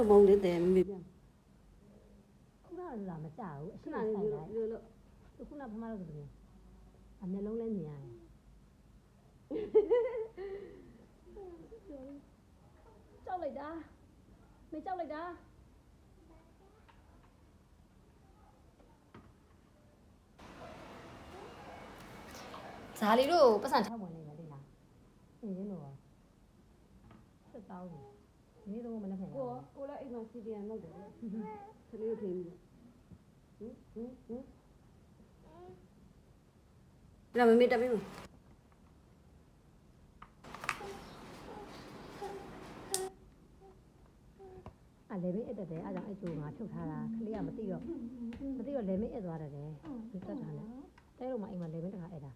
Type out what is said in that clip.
တော့မုံလေးတယ်မေပြန် ခုနကလာမကြဘူးအရှိ ခဏ န် လေး ဆိုင် လို့ လိုက် လို့လို့ သူခုနဖမလို့ဆိုတယ်အမျက်လုံးလဲမြင်ရတယ်ကြောက်လိုက်တာမကြောက်လိုက်တာဇာလီတို့ပတ်စံထောက်ဝင်နေတယ်လေလားအင်းရင်းတော့ဆက်တောင်းနေဒီတော့မနေ့က ကိုလည်းအိမ်မှာစီပြန်လောက်တယ်ကလေးထိန်းပြီးလာမမေတက်ပြီမ လေမင်းအဲ့တက်တယ်အဲ့ကြောင့်အဲ့ကျိုးငါဖြုတ်ထားတာခလေးကမသိတော့လေမင်းအဲ့သွားတယ်လေဒီတက်တာနဲ့တဲတော့မှအိမ်မှာလေမင်းတခါအဲ့တာ